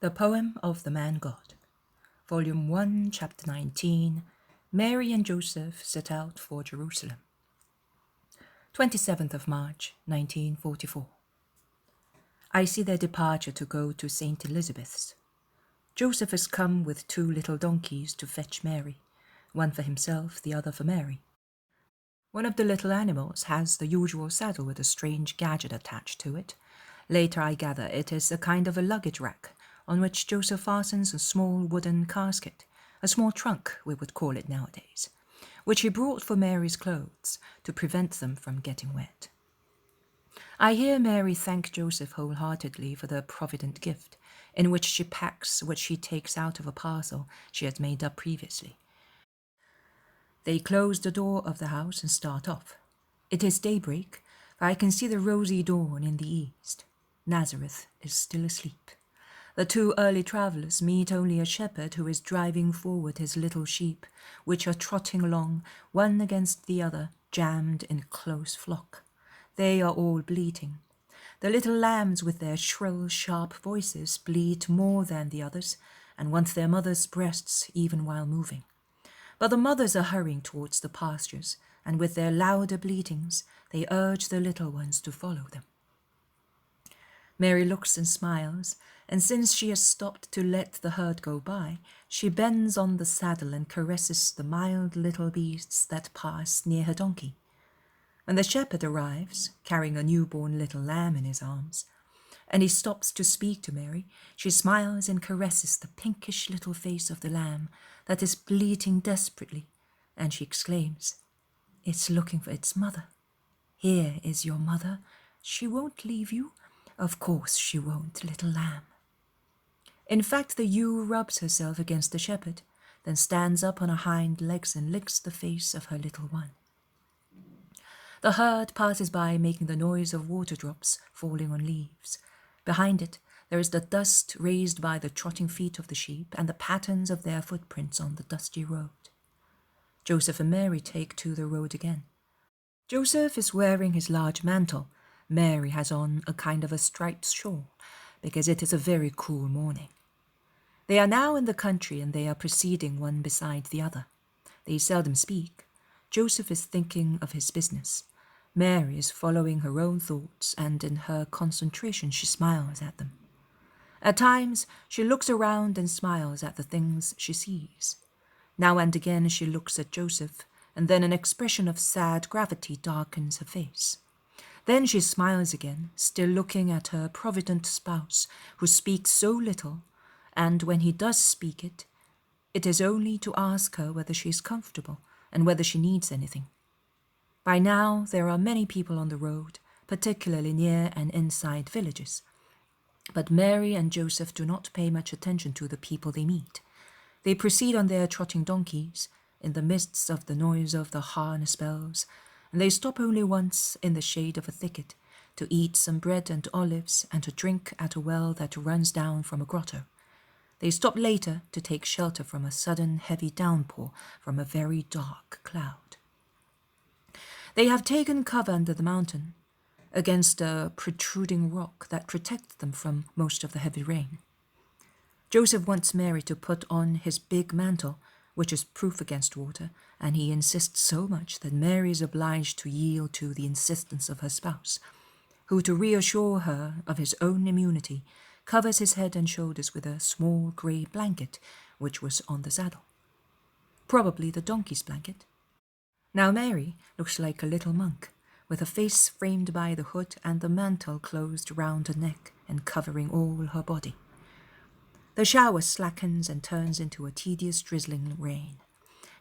The Poem of the Man God, Volume 1, Chapter 19, Mary and Joseph set out for Jerusalem. 27th of March, 1944. I see their departure to go to St. Elizabeth's. Joseph has come with 2 little donkeys to fetch Mary, one for himself, the other for Mary. One of the little animals has the usual saddle with a strange gadget attached to it. Later I gather it is a kind of a luggage rack, on which Joseph fastens a small wooden casket, a small trunk we would call it nowadays, which he brought for Mary's clothes to prevent them from getting wet. I hear Mary thank Joseph wholeheartedly for the provident gift, in which she packs what she takes out of a parcel she had made up previously. They close the door of the house and start off. It is daybreak, for I can see the rosy dawn in the east. Nazareth is still asleep. The 2 early travellers meet only a shepherd who is driving forward his little sheep, which are trotting along, one against the other, jammed in a close flock. They are all bleating. The little lambs with their shrill, sharp voices bleat more than the others, and want their mother's breasts even while moving. But the mothers are hurrying towards the pastures, and with their louder bleatings, they urge the little ones to follow them. Mary looks and smiles, and since she has stopped to let the herd go by, she bends on the saddle and caresses the mild little beasts that pass near her donkey. When the shepherd arrives, carrying a newborn little lamb in his arms, and he stops to speak to Mary, she smiles and caresses the pinkish little face of the lamb that is bleating desperately, and she exclaims, "It's looking for its mother. Here is your mother. She won't leave you. Of course she won't, little lamb." In fact, the ewe rubs herself against the shepherd, then stands up on her hind legs and licks the face of her little one. The herd passes by, making the noise of water drops falling on leaves. Behind it, there is the dust raised by the trotting feet of the sheep and the patterns of their footprints on the dusty road. Joseph and Mary take to the road again. Joseph is wearing his large mantle. Mary has on a kind of a striped shawl, because it is a very cool morning. They are now in the country, and they are proceeding one beside the other. They seldom speak. Joseph is thinking of his business. Mary is following her own thoughts, and in her concentration she smiles at them. At times she looks around and smiles at the things she sees. Now and again she looks at Joseph, and then an expression of sad gravity darkens her face. Then she smiles again, still looking at her provident spouse, who speaks so little, and when he does speak it is only to ask her whether she is comfortable and whether she needs anything. By now there are many people on the road, particularly near and inside villages. But Mary and Joseph do not pay much attention to the people they meet. They proceed on their trotting donkeys, in the midst of the noise of the harness bells, and they stop only once in the shade of a thicket to eat some bread and olives and to drink at a well that runs down from a grotto. They stop later to take shelter from a sudden heavy downpour from a very dark cloud. They have taken cover under the mountain, against a protruding rock that protects them from most of the heavy rain. Joseph wants Mary to put on his big mantle, which is proof against water, and he insists so much that Mary is obliged to yield to the insistence of her spouse, who, to reassure her of his own immunity, covers his head and shoulders with a small grey blanket which was on the saddle. Probably the donkey's blanket. Now Mary looks like a little monk, with her face framed by the hood and the mantle closed round her neck and covering all her body. The shower slackens and turns into a tedious drizzling rain.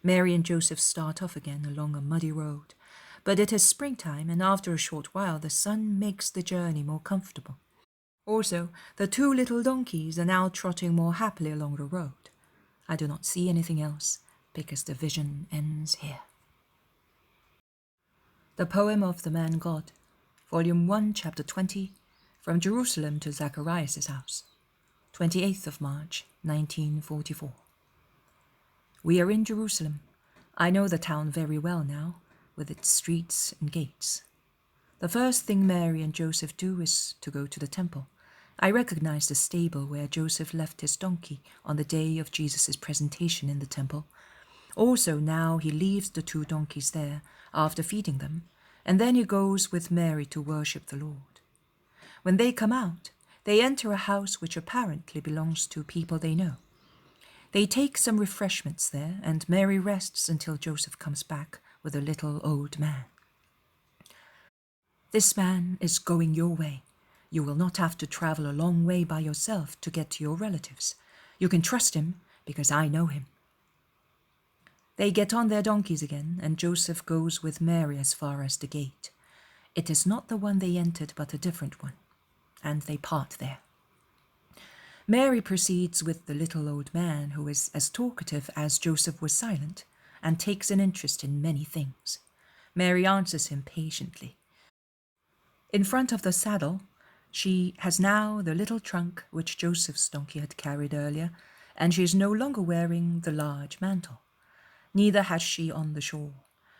Mary and Joseph start off again along a muddy road, but it is springtime, and after a short while the sun makes the journey more comfortable. Also, the 2 little donkeys are now trotting more happily along the road. I do not see anything else, because the vision ends here. The Poem of the Man God, Volume 1, Chapter 20, From Jerusalem to Zacharias' house, 28th of March, 1944. We are in Jerusalem. I know the town very well now, with its streets and gates. The first thing Mary and Joseph do is to go to the temple. I recognize the stable where Joseph left his donkey on the day of Jesus' presentation in the temple. Also now he leaves the 2 donkeys there after feeding them, and then he goes with Mary to worship the Lord. When they come out, they enter a house which apparently belongs to people they know. They take some refreshments there, and Mary rests until Joseph comes back with a little old man. This man is going your way. You will not have to travel a long way by yourself to get to your relatives. You can trust him because I know him. They get on their donkeys again, and Joseph goes with Mary as far as the gate. It is not the one they entered, but a different one, and they part there. Mary proceeds with the little old man, who is as talkative as Joseph was silent, and takes an interest in many things. Mary answers him patiently. In front of the saddle, she has now the little trunk which Joseph's donkey had carried earlier, and she is no longer wearing the large mantle. Neither has she on the shawl,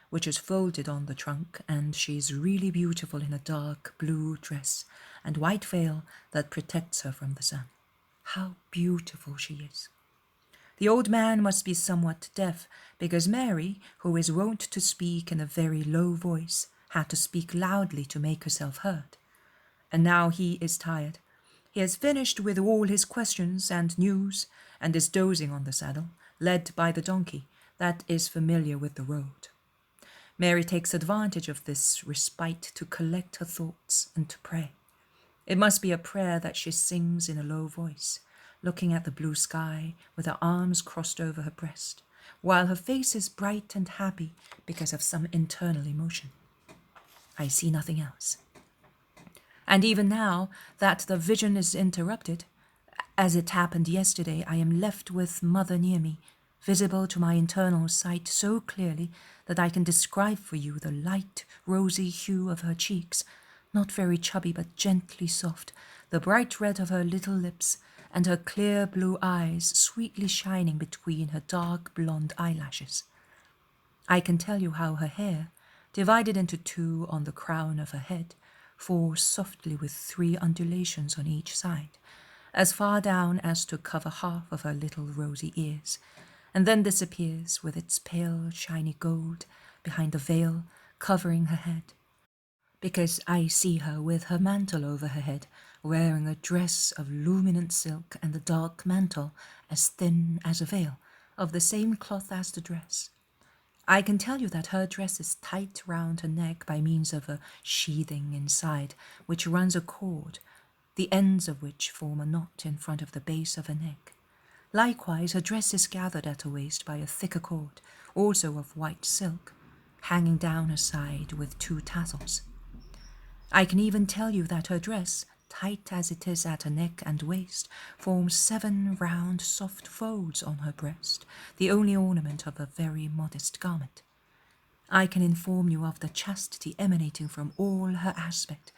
which is folded on the trunk, and she is really beautiful in a dark blue dress and white veil that protects her from the sun. How beautiful she is! The old man must be somewhat deaf, because Mary, who is wont to speak in a very low voice, had to speak loudly to make herself heard. And now he is tired. He has finished with all his questions and news, and is dozing on the saddle, led by the donkey that is familiar with the road. Mary takes advantage of this respite to collect her thoughts and to pray. It must be a prayer that she sings in a low voice, looking at the blue sky with her arms crossed over her breast, while her face is bright and happy because of some internal emotion. I see nothing else. And even now that the vision is interrupted, as it happened yesterday, I am left with Mother near me, visible to my internal sight so clearly that I can describe for you the light, rosy hue of her cheeks, not very chubby but gently soft, the bright red of her little lips, and her clear blue eyes sweetly shining between her dark blonde eyelashes. I can tell you how her hair, divided into 2 on the crown of her head, falls softly with 3 undulations on each side, as far down as to cover half of her little rosy ears, and then disappears with its pale, shiny gold behind the veil covering her head. Because I see her with her mantle over her head, wearing a dress of luminant silk and the dark mantle as thin as a veil, of the same cloth as the dress. I can tell you that her dress is tight round her neck by means of a sheathing inside, which runs a cord, the ends of which form a knot in front of the base of her neck. Likewise, her dress is gathered at her waist by a thicker cord, also of white silk, hanging down her side with 2 tassels. I can even tell you that her dress, tight as it is at her neck and waist, forms 7 round soft folds on her breast, the only ornament of a very modest garment. I can inform you of the chastity emanating from all her aspect,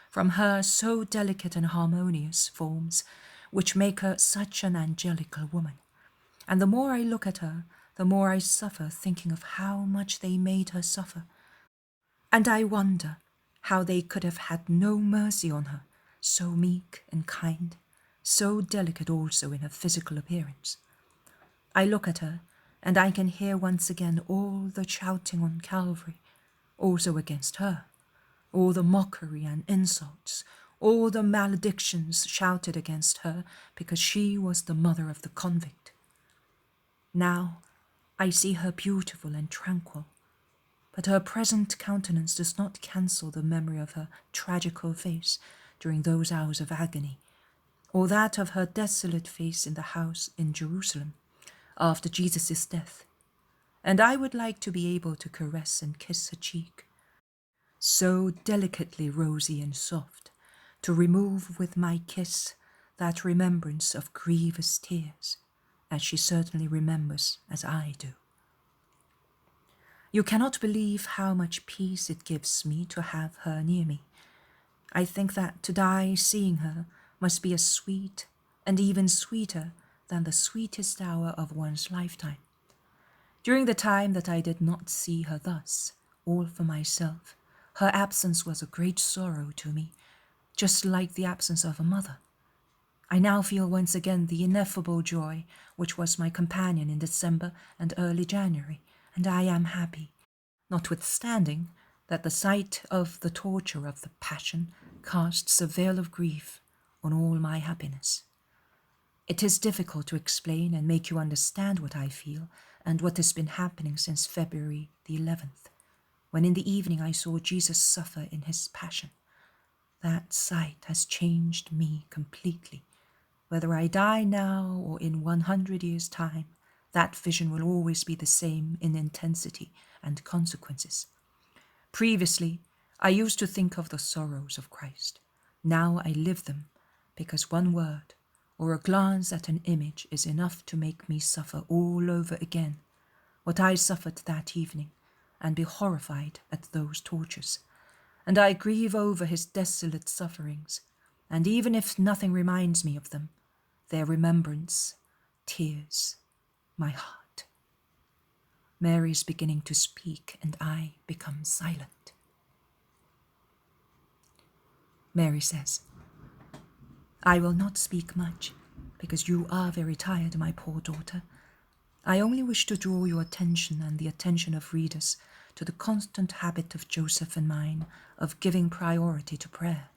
from her so delicate and harmonious forms, which make her such an angelical woman. And the more I look at her, the more I suffer thinking of how much they made her suffer. And I wonder how they could have had no mercy on her, so meek and kind, so delicate also in her physical appearance. I look at her, and I can hear once again all the shouting on Calvary, also against her, all the mockery and insults, all the maledictions shouted against her because she was the mother of the convict. Now I see her beautiful and tranquil, but her present countenance does not cancel the memory of her tragical face during those hours of agony, or that of her desolate face in the house in Jerusalem after Jesus' death, and I would like to be able to caress and kiss her cheek, so delicately rosy and soft, to remove with my kiss that remembrance of grievous tears, as she certainly remembers as I do. You cannot believe how much peace it gives me to have her near me. I think that to die seeing her must be as sweet and even sweeter than the sweetest hour of one's lifetime. During the time that I did not see her thus, all for myself, her absence was a great sorrow to me, just like the absence of a mother. I now feel once again the ineffable joy which was my companion in December and early January, and I am happy, notwithstanding that the sight of the torture of the Passion casts a veil of grief on all my happiness. It is difficult to explain and make you understand what I feel and what has been happening since February the 11th, when in the evening I saw Jesus suffer in his Passion. That sight has changed me completely. Whether I die now or in 100 years' time, that vision will always be the same in intensity and consequences. Previously, I used to think of the sorrows of Christ. Now I live them, because one word or a glance at an image is enough to make me suffer all over again what I suffered that evening, and be horrified at those tortures. And I grieve over his desolate sufferings, and even if nothing reminds me of them, their remembrance tears my heart. Mary is beginning to speak, and I become silent. Mary says, I will not speak much, because you are very tired, my poor daughter. I only wish to draw your attention and the attention of readers to the constant habit of Joseph and mine of giving priority to prayer.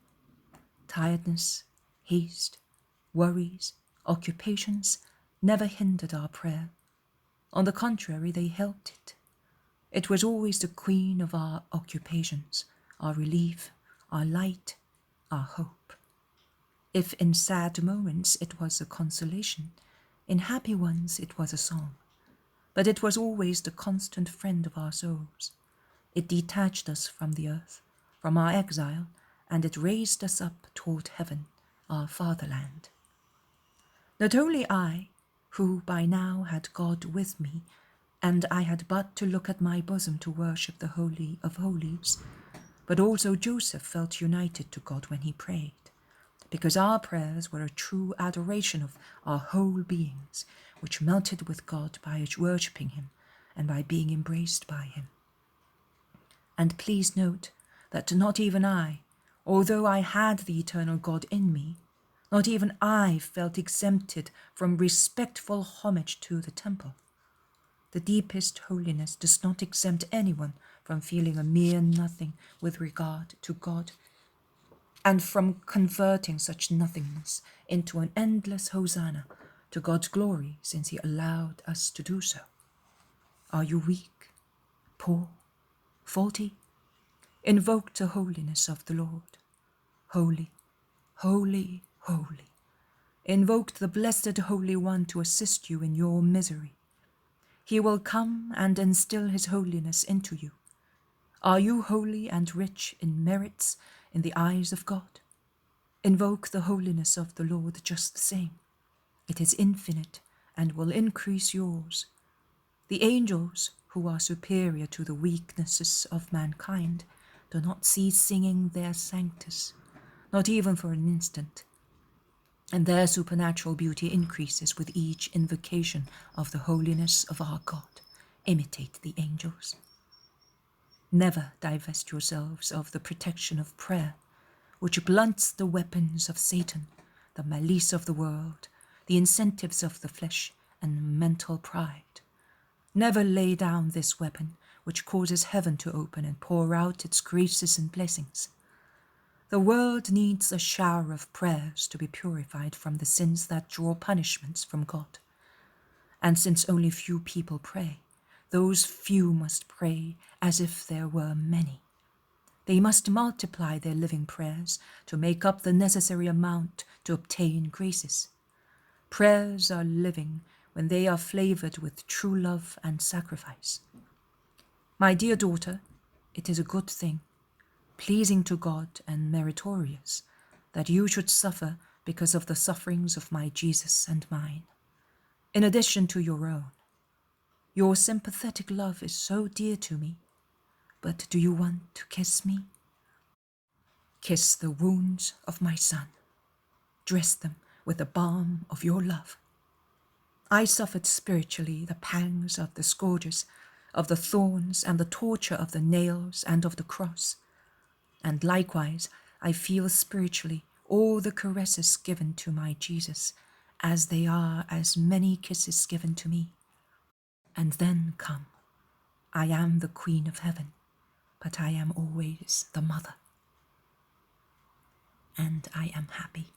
Tiredness, haste, worries, occupations never hindered our prayer. On the contrary, they helped it. It was always the queen of our occupations, our relief, our light, our hope. If in sad moments it was a consolation, in happy ones it was a song. But it was always the constant friend of our souls. It detached us from the earth, from our exile, and it raised us up toward heaven, our fatherland. Not only I, who by now had God with me, and I had but to look at my bosom to worship the Holy of Holies, but also Joseph felt united to God when he prayed, because our prayers were a true adoration of our whole beings, which melted with God by worshipping him and by being embraced by him. And please note that not even I, although I had the eternal God in me, not even I felt exempted from respectful homage to the temple. The deepest holiness does not exempt anyone from feeling a mere nothing with regard to God, and from converting such nothingness into an endless hosanna to God's glory, since he allowed us to do so. Are you weak, poor, faulty? Invoke the holiness of the Lord. Holy, holy, holy. Invoke the blessed Holy One to assist you in your misery. He will come and instill his holiness into you. Are you holy and rich in merits in the eyes of God? Invoke the holiness of the Lord just the same. It is infinite and will increase yours. The angels, who are superior to the weaknesses of mankind, do not cease singing their Sanctus, not even for an instant, and their supernatural beauty increases with each invocation of the holiness of our God. Imitate the angels. Never divest yourselves of the protection of prayer, which blunts the weapons of Satan, the malice of the world, the incentives of the flesh, and mental pride. Never lay down this weapon, which causes heaven to open and pour out its graces and blessings. The world needs a shower of prayers to be purified from the sins that draw punishments from God. And since only few people pray, those few must pray as if there were many. They must multiply their living prayers to make up the necessary amount to obtain graces. Prayers are living when they are flavored with true love and sacrifice. My dear daughter, it is a good thing, pleasing to God and meritorious, that you should suffer because of the sufferings of my Jesus and mine, in addition to your own. Your sympathetic love is so dear to me, but do you want to kiss me? Kiss the wounds of my son. Dress them with the balm of your love. I suffered spiritually the pangs of the scourges, of the thorns and the torture of the nails and of the cross. And likewise I feel spiritually all the caresses given to my Jesus, as they are as many kisses given to me. And then come. I am the Queen of Heaven, but I am always the Mother. And I am happy.